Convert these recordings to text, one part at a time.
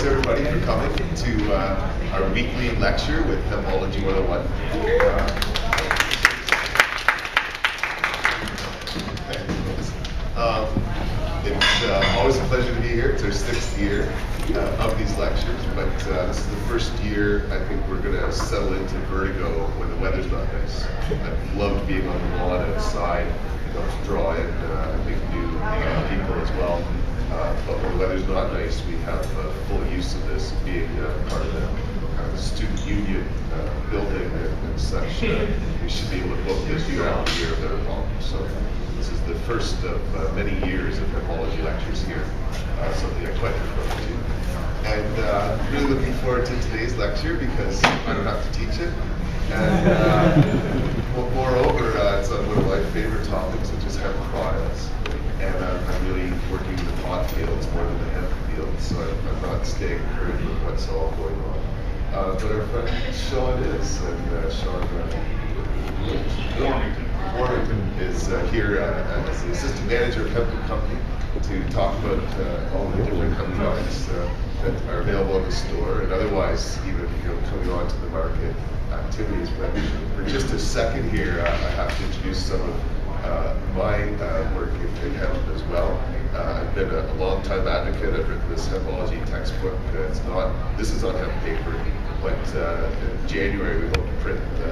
thanks everybody for coming to our weekly lecture with Hempology 101. It's always a pleasure to be here. It's our 6th year of these lectures, but this is the first year I think we're going to settle into vertigo when the weather's not nice. I've loved being on the lawn outside, to draw in big new people as well. But when the weather's not nice, we have full use of this being part of the student union building and such. We should be able to book this year after year without a problem. So this is the first of many years of Hempology lectures here, something I quite look forward to. And really looking forward to today's lecture because I don't have to teach it. And moreover, it's one of my favorite topics, which is hemp products. And I'm really working in the pot fields more than the hemp fields, so I'm not staying current with what's all going on. But our friend Sean is, and Sean Warrington is here as the assistant manager of Hemp Company to talk about all the different hemp products that are available in the store, and otherwise even coming on to the market activities. But for just a second here, I have to introduce some of my work in hemp as well. I've been a long-time advocate. I've written this Hempology textbook. This is on hemp paper, but in January we hope to print a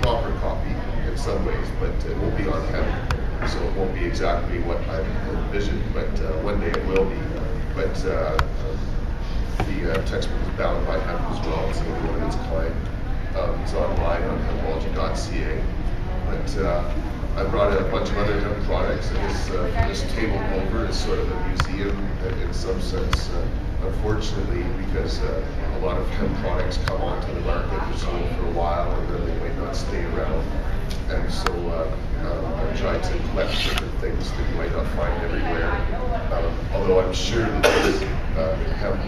proper copy in some ways, but it won't be on hemp, so it won't be exactly what I've envisioned, but one day it will be. But the textbook is bound by hemp as well, so one of its kind. It's online on hempology.ca. But I brought a bunch of other hemp products, and this table over is sort of a museum in some sense, unfortunately, because a lot of hemp products come onto the market, they're sold for a while, and then they might not stay around. And so I'm trying to collect different things that you might not find everywhere. Although I'm sure that this hemp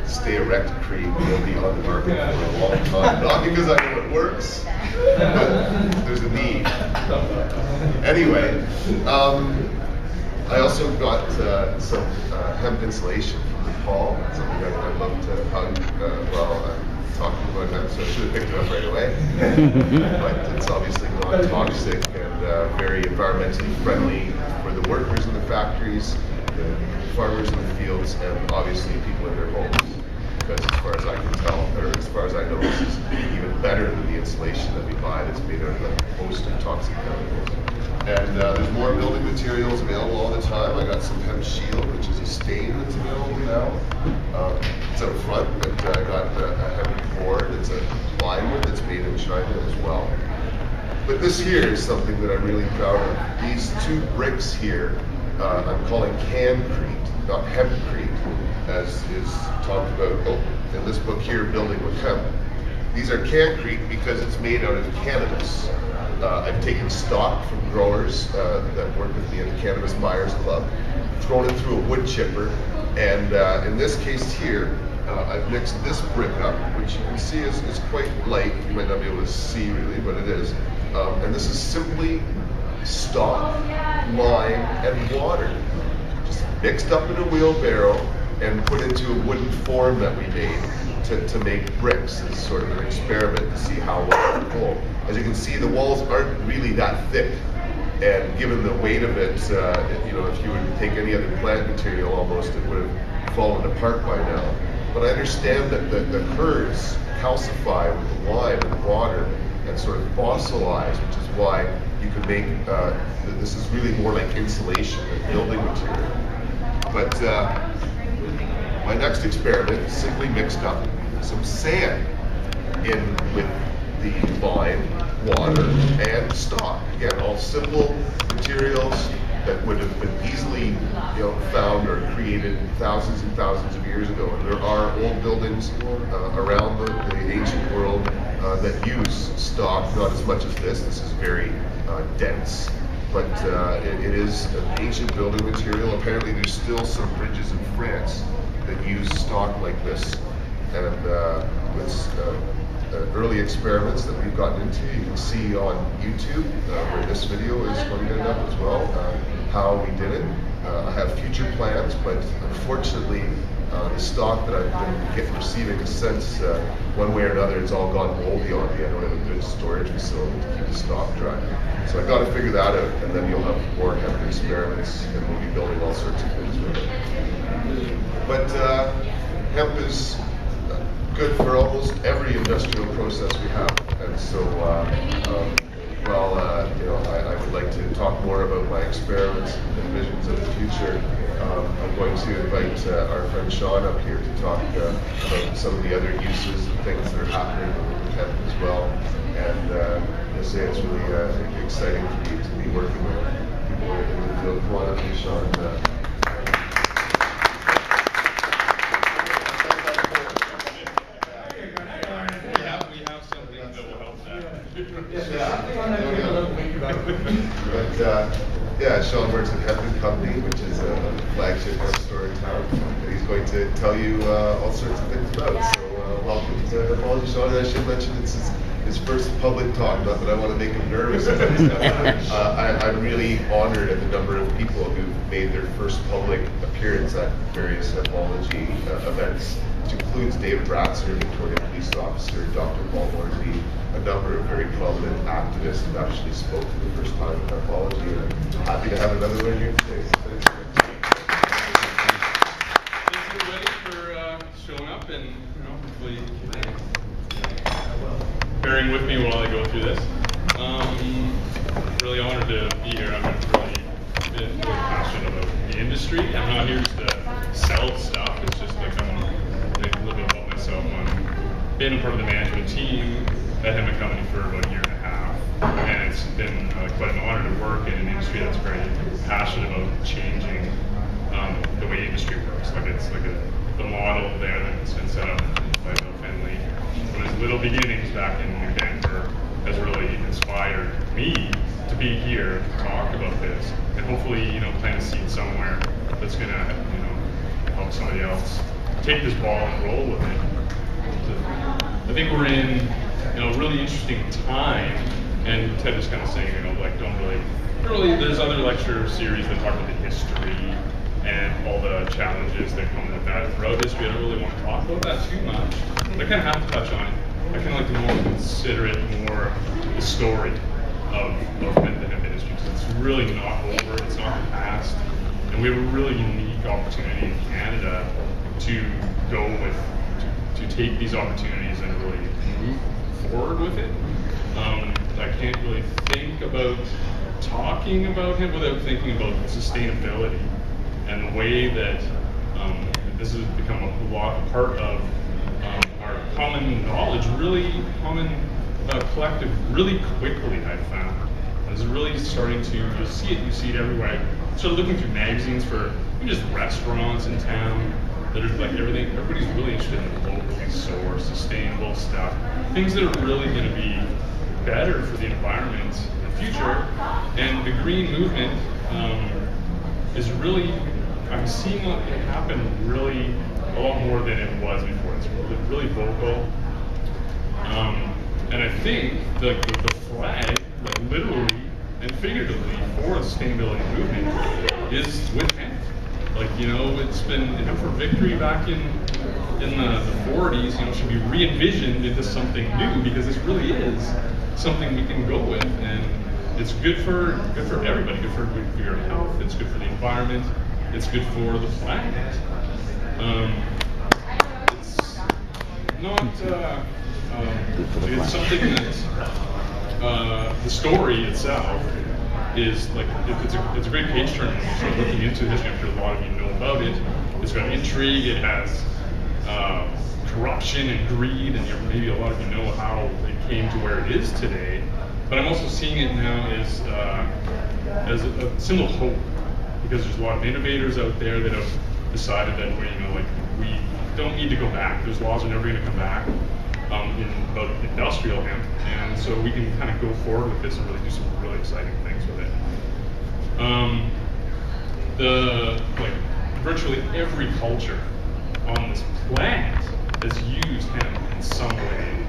Stay Erect cream will be on the market for a long time. Not because I know it works, but there's a need. Anyway, I also got some hemp insulation from Nepal, something I'd love to hug while I'm talking about hemp, so I should have picked it up right away. But it's obviously non-toxic and very environmentally friendly for the workers in the factories, the farmers in the fields, and obviously people in their homes. Because as far as I can tell, or as far as I know, this is even better than the insulation that we buy that's made out of a host of toxic chemicals. And there's more building materials available all the time. I got some hemp shield, which is a stain that's available now. It's out front, but I got a hemp board. It's a plywood that's made in China as well. But this here is something that I'm really proud of. These 2 bricks here, I'm calling cancrete, not hempcrete, as is talked about in this book here, Building with Hemp. These are cancrete because it's made out of cannabis. I've taken stock from growers that work with me in the Cannabis Buyers Club, thrown it through a wood chipper, and in this case here, I've mixed this brick up, which you can see is quite light. You might not be able to see really, but it is. And this is simply stock, lime, and water, just mixed up in a wheelbarrow and put into a wooden form that we made to make bricks. It's sort of an experiment to see how well it will hold. As you can see, the walls aren't really that thick, and given the weight of it, if you would take any other plant material, almost it would have fallen apart by now. But I understand that the curds calcify with the lime and water and sort of fossilize, which is why you can make, this is really more like insulation than building material. But my next experiment is simply mixed up some sand in with the lime, water, and stock. Again, all simple materials that would have been easily found or created thousands and thousands of years ago. And there are old buildings around the ancient world that use stock, not as much as this. This is very dense, but it is an ancient building material. Apparently there's still some bridges in France that use stock like this. And with early experiments that we've gotten into, you can see on YouTube where this video is going to end up as well, how we did it. I have future plans, but unfortunately, the stock that I've been receiving a sense one way or another, it's all gone moldy on me. I don't have a good storage facility to keep the stock dry. So I've got to figure that out, and then you'll have more hemp experiments, and we'll be building all sorts of things with it. But hemp is good for almost every industrial process we have, and so I would like to talk more about my experiments and visions of the future. I'm going to invite our friend Sean up here to talk about some of the other uses and things that are happening with hemp as well. And I say it's really exciting for me to be working with people in the field. Come on up here, Sean. Sean works at Hemp Company, which is a flagship hemp store in town, and he's going to tell you all sorts of things about it. So welcome to Hempology, Sean. And I should mention it's his first public talk, not that I want to make him nervous. I'm really honored at the number of people who've made their first public appearance at various Hempology events, which includes David Ratzer, Victoria police officer, Dr. Paul Morsey, a number of very prominent activists who actually spoke for the first time at Hempology, and I'm happy to have another one here today. Thanks everybody for showing up and hopefully bearing with me while I go through this. Really honored to be here. I'm really passionate about the industry. I'm not here just to sell stuff. It's just like I'm a little bit about myself. I've been a part of the management team at Hemp Company for about a year and a half, and it's been quite an honor to work in an industry that's very passionate about changing the way industry works. Like it's like the model there that's been set up by Bill Finley from his little beginnings back in New Denver has really inspired me to be here to talk about this, and hopefully plant a seed somewhere that's gonna help somebody else take this ball and roll with it. I think we're in a really interesting time, and Ted was kind of saying, don't really, there's other lecture series that talk about the history and all the challenges that come with that throughout history. I don't really want to talk about that too much, but I kind of have to touch on it. I kind of like to more consider it more the story of the hemp industry, because it's really not over, it's not the past, and we have a really unique opportunity in Canada to go with, to take these opportunities and really move forward with it. I can't really think about talking about hemp without thinking about sustainability and the way that this has become a part of our common knowledge, really common collective, really quickly. I've found it's really starting to, you see it everywhere. I started looking through magazines for just restaurants in town that are like everything. Everybody's really interested in the locally sourced, sustainable stuff, things that are really going to be better for the environment in the future. And the green movement is really, I'm seeing it happen really a lot more than it was before. It's really vocal. And I think the flag, like literally and figuratively, for the sustainability movement is with hemp. It's been Hemp for Victory back in the 40s, should be re-envisioned into something new, because this really is something we can go with, and it's good for everybody, good for your health, it's good for the environment, it's good for the planet. It's not it's something that the story itself is like, it's a great page turner. So looking into history, I'm sure a lot of you know about it. It's got intrigue, it has corruption and greed, and maybe a lot of you know how it came to where it is today. But I'm also seeing it now as a symbol of hope, because there's a lot of innovators out there that have decided that we don't need to go back. Those laws are never going to come back about industrial hemp, and so we can kind of go forward with this and really do some really exciting things with it. Virtually every culture on this planet has used hemp in some way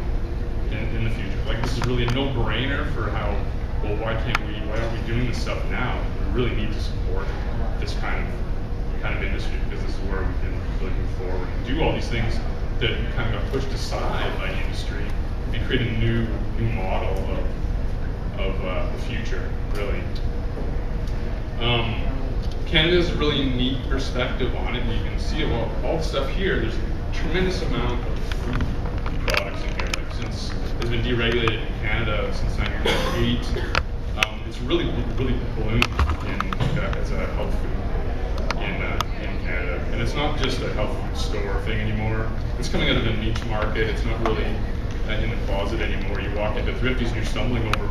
in the future. This is really a no-brainer for why aren't we doing this stuff now? We really need to support this kind of industry, because this is where we can really move forward and do all these things that kind of got pushed aside by industry and create a new model of the future, really. Canada has a really unique perspective on it, and you can see all the stuff here. There's a tremendous amount of food products in here. Like, since it's been deregulated in Canada since 1998, it's really ballooned as a health food in Canada. And it's not just a health food store thing anymore. It's coming out of a niche market. It's not really in the closet anymore. You walk into Thrifty's and you're stumbling over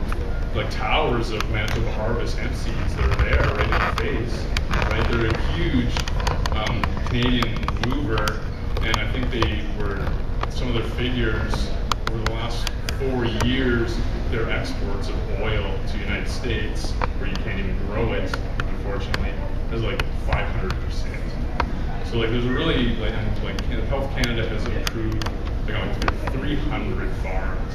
like towers of Manitoba Harvest hemp seeds that are there right in your face. Right? They're a huge Canadian mover, and I think some of their figures over the last 4 years, their exports of oil to the United States, where you can't even grow it, unfortunately, is like 500%. So like there's a really, Health Canada has approved like 300 farms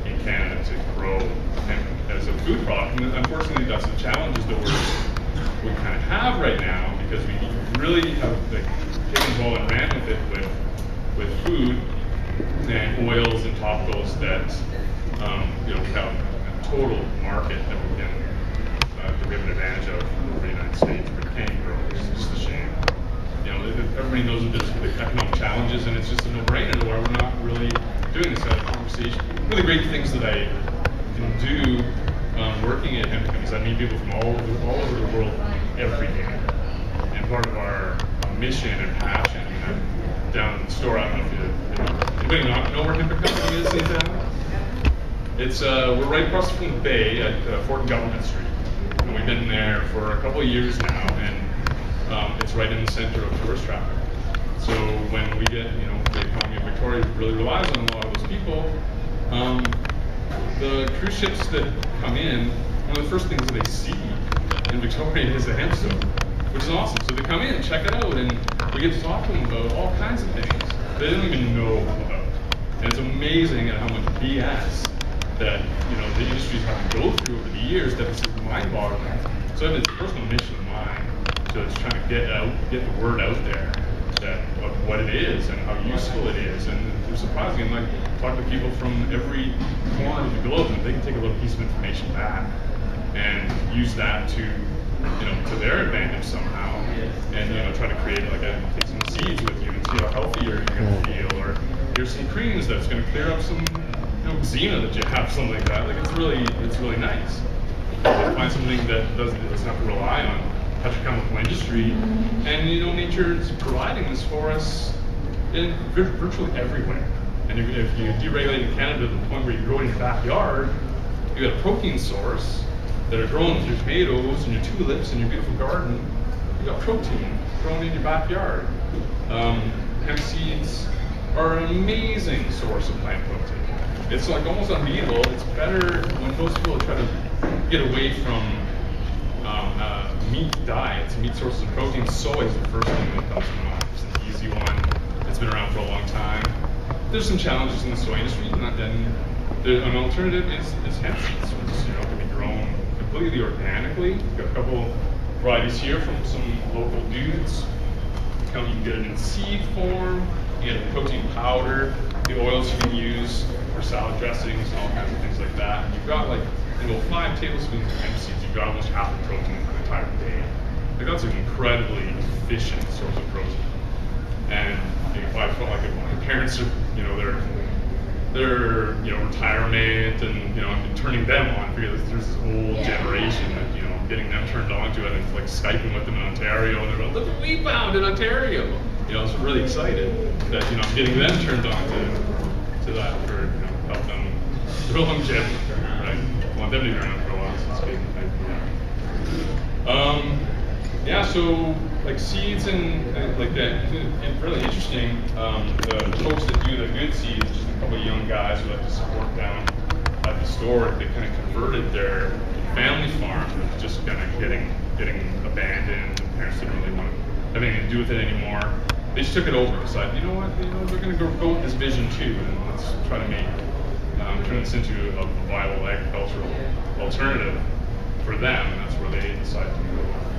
in Canada to grow hemp as a food product. And unfortunately, that's the challenges that we kind of have right now, because we really have taken the ball and ran with it with food and oils and topicals that we have a total market that we have an advantage of over the United States, but can't grow. It's just a shame. Everybody knows that there's the economic challenges, and it's just a no-brainer why we're not really doing this kind of conversation. One of the great things that I can do working at Hemp is I meet people from all over the world every day. And part of our mission and passion, I'm down in the store, I don't know if anybody know where Hemp Products is in town? It's we're right across from the bay at Fort and Government Street, and we've been there for a couple of years now, and it's right in the center of tourist traffic. So when we get, the economy of Victoria really relies on a lot of those people. The cruise ships that come in, one of the first things that they see in Victoria is the hemp store, which is awesome. So they come in, check it out, and we get to talk to them about all kinds of things they don't even know about. And it's amazing at how much BS that the industry's had to go through over the years that it's just mind-boggling. So it's a personal mission of mine to trying to get the word out there of what it is and how useful it is. And it's surprising, like talk to people from every corner of the globe, and they can take a little piece of information back and use that to to their advantage somehow, and try to create take some seeds with you and see how healthier you're going to feel, or here's some creams that's going to clear up some eczema that you have, something like that. Like it's really nice to find something that doesn't have to rely on petrochemical industry, and nature is providing this for us in virtually everywhere. And if you deregulate in Canada to the point where you grow it in your backyard, you got a protein source that are growing with your tomatoes and your tulips and your beautiful garden. You got protein grown in your backyard. Hemp seeds are an amazing source of plant protein. It's like almost unbeatable. It's better when most people try to get away from meat diets, meat sources of protein. Soy is the first thing that comes to mind. It's an easy one. It's been around for a long time. There's some challenges in the soy industry, and an alternative is hemp seeds, which can be grown completely organically. We've got a couple varieties here from some local dudes. You can get it in seed form. You get a protein powder. The oils you can use for salad dressings and all kinds of things like that. And you've got 5 tablespoons of hemp seeds. You've got almost half the protein for the entire day. That's an incredibly efficient source of protein. And if I felt like if my parents are, they're retirement, and I'm turning them on, because there's this whole generation that getting them turned on to it, and like Skyping with them in Ontario, and they're like, look what we found in Ontario. I was really excited that I'm getting them turned on to that for help them through longevity, right? I want them to be around for a while, so it's good. So like seeds and like that, it's really interesting. The folks that do the good seeds, just a couple of young guys who like to support down at the store, they kind of converted their family farm that was just kind of getting abandoned, and parents didn't really want to have anything to do with it anymore. They just took it over and decided, we're going to go with this vision too, and let's try to make turn this into a viable agricultural alternative. for them, and that's where they decide to go.